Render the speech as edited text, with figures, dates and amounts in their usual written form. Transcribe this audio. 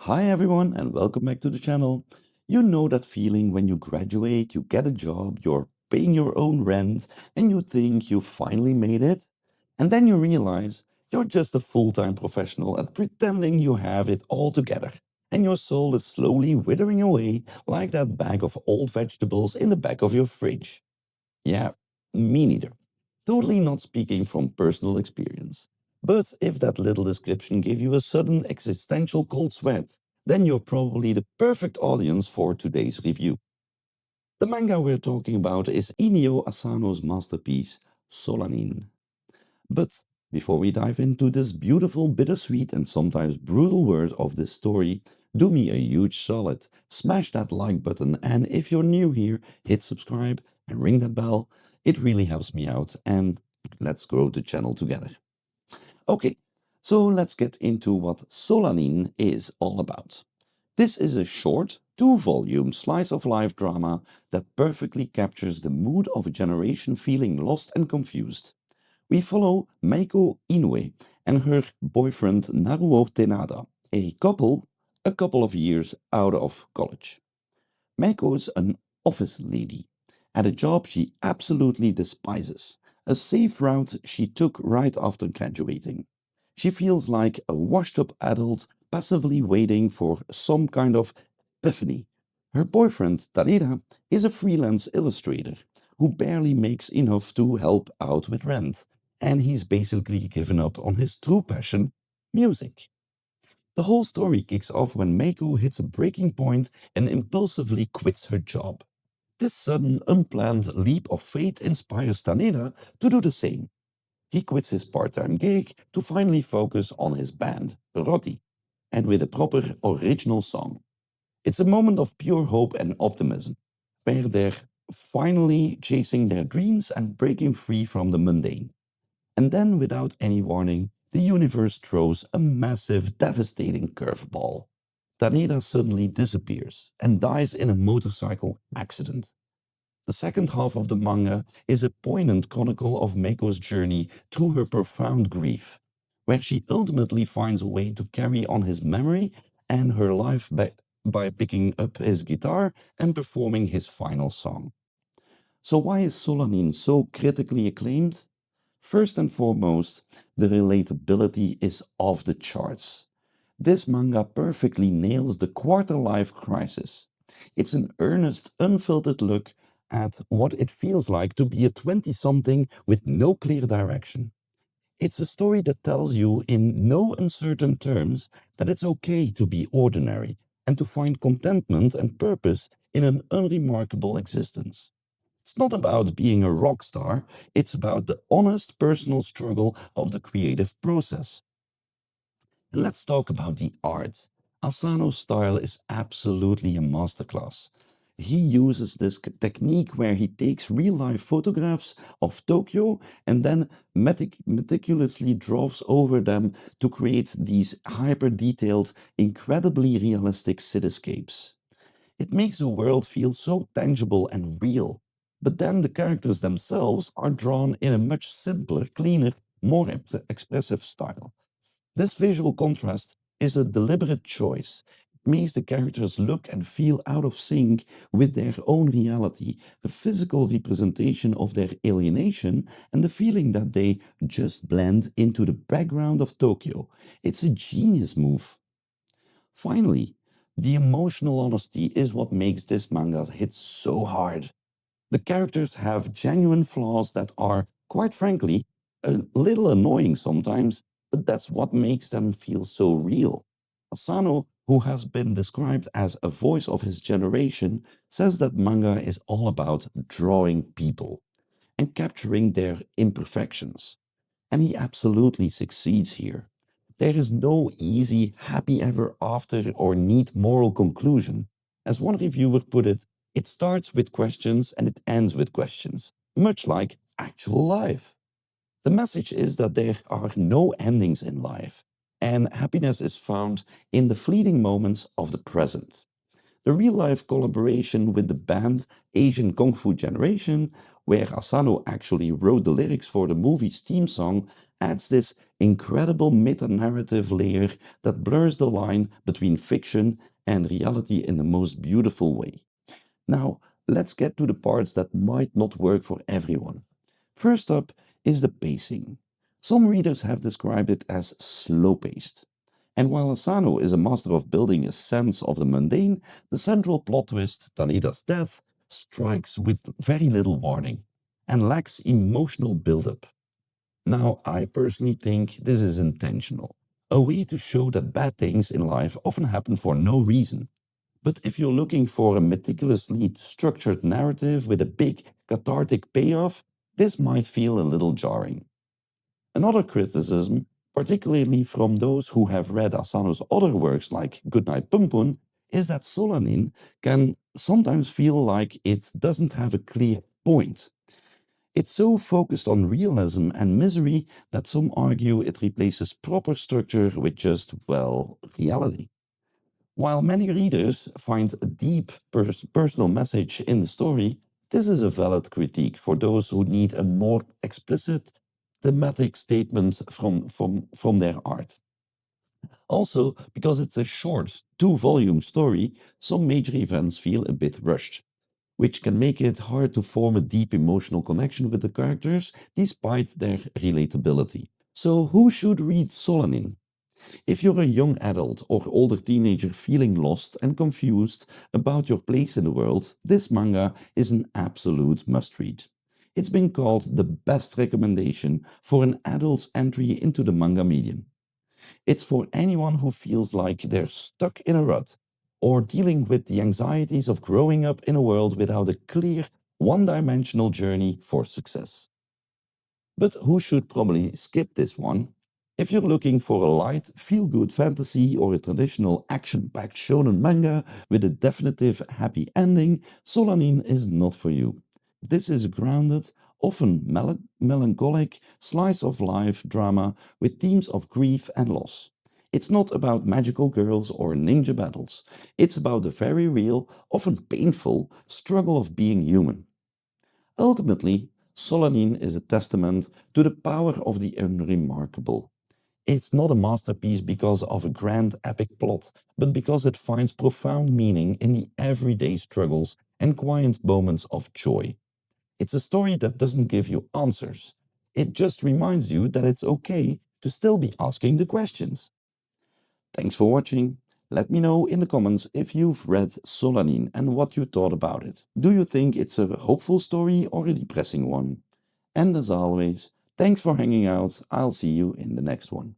Hi everyone and welcome back to the channel. You know that feeling when you graduate, you get a job, you're paying your own rent and you think you finally made it? And then you realize you're just a full-time professional at pretending you have it all together. And your soul is slowly withering away like that bag of old vegetables in the back of your fridge. Yeah, me neither. Totally not speaking from personal experience. But if that little description gave you a sudden existential cold sweat, then you're probably the perfect audience for today's review. The manga we're talking about is Inio Asano's masterpiece, Solanin. But before we dive into this beautiful, bittersweet, and sometimes brutal world of this story, do me a huge solid. Smash that like button, and if you're new here, hit subscribe and ring that bell. It really helps me out, and let's grow the channel together. Okay, so let's get into what Solanin is all about. This is a short, two-volume slice of life drama that perfectly captures the mood of a generation feeling lost and confused. We follow Meiko Inoue and her boyfriend Naruo Tenada, a couple of years out of college. Meiko's an office lady at a job she absolutely despises, a safe route she took right after graduating. She feels like a washed-up adult passively waiting for some kind of epiphany. Her boyfriend, Taneda, is a freelance illustrator who barely makes enough to help out with rent, and he's basically given up on his true passion, music. The whole story kicks off when Meiko hits a breaking point and impulsively quits her job. This sudden, unplanned leap of faith inspires Taneda to do the same. He quits his part-time gig to finally focus on his band, Rotti, and with a proper original song. It's a moment of pure hope and optimism, where they're finally chasing their dreams and breaking free from the mundane. And then, without any warning, the universe throws a massive, devastating curveball. Taneda suddenly disappears and dies in a motorcycle accident. The second half of the manga is a poignant chronicle of Meiko's journey through her profound grief, where she ultimately finds a way to carry on his memory and her life by picking up his guitar and performing his final song. So why is Solanin so critically acclaimed? First and foremost, the relatability is off the charts. This manga perfectly nails the quarter-life crisis. It's an earnest, unfiltered look at what it feels like to be a 20-something with no clear direction. It's a story that tells you in no uncertain terms that it's okay to be ordinary and to find contentment and purpose in an unremarkable existence. It's not about being a rock star, it's about the honest personal struggle of the creative process. And let's talk about the art. Asano's style is absolutely a masterclass. He uses this technique where he takes real-life photographs of Tokyo and then meticulously draws over them to create these hyper-detailed, incredibly realistic cityscapes. It makes the world feel so tangible and real. But then the characters themselves are drawn in a much simpler, cleaner, more expressive style. This visual contrast is a deliberate choice. It makes the characters look and feel out of sync with their own reality, a physical representation of their alienation, and the feeling that they just blend into the background of Tokyo. It's a genius move. Finally, the emotional honesty is what makes this manga hit so hard. The characters have genuine flaws that are, quite frankly, a little annoying sometimes, but that's what makes them feel so real. Asano, who has been described as a voice of his generation, says that manga is all about drawing people and capturing their imperfections. And he absolutely succeeds here. There is no easy, happy ever after or neat moral conclusion. As one reviewer put it starts with questions and it ends with questions, much like actual life. The message is that there are no endings in life, and happiness is found in the fleeting moments of the present. The real-life collaboration with the band Asian Kung Fu Generation, where Asano actually wrote the lyrics for the movie's theme song, adds this incredible meta-narrative layer that blurs the line between fiction and reality in the most beautiful way. Now, let's get to the parts that might not work for everyone. First up is the pacing. Some readers have described it as slow-paced. And while Asano is a master of building a sense of the mundane, the central plot twist, Taneda's death, strikes with very little warning and lacks emotional build-up. Now, I personally think this is intentional, a way to show that bad things in life often happen for no reason. But if you're looking for a meticulously structured narrative with a big cathartic payoff, this might feel a little jarring. Another criticism, particularly from those who have read Asano's other works like Goodnight Pumpun, is that Solanin can sometimes feel like it doesn't have a clear point. It's so focused on realism and misery that some argue it replaces proper structure with just, well, reality. While many readers find a deep personal message in the story, this is a valid critique for those who need a more explicit thematic statement from their art. Also, because it's a short, two-volume story, some major events feel a bit rushed, which can make it hard to form a deep emotional connection with the characters despite their relatability. So, who should read Solanin? If you're a young adult or older teenager feeling lost and confused about your place in the world, this manga is an absolute must-read. It's been called the best recommendation for an adult's entry into the manga medium. It's for anyone who feels like they're stuck in a rut or dealing with the anxieties of growing up in a world without a clear, one-dimensional journey for success. But who should probably skip this one? If you're looking for a light, feel-good fantasy or a traditional action-packed shonen manga with a definitive happy ending, Solanin is not for you. This is a grounded, often melancholic, slice-of-life drama with themes of grief and loss. It's not about magical girls or ninja battles. It's about the very real, often painful, struggle of being human. Ultimately, Solanin is a testament to the power of the unremarkable. It's not a masterpiece because of a grand epic plot, but because it finds profound meaning in the everyday struggles and quiet moments of joy. It's a story that doesn't give you answers. It just reminds you that it's okay to still be asking the questions. Thanks for watching. Let me know in the comments if you've read Solanin and what you thought about it. Do you think it's a hopeful story or a depressing one? And as always, thanks for hanging out. I'll see you in the next one.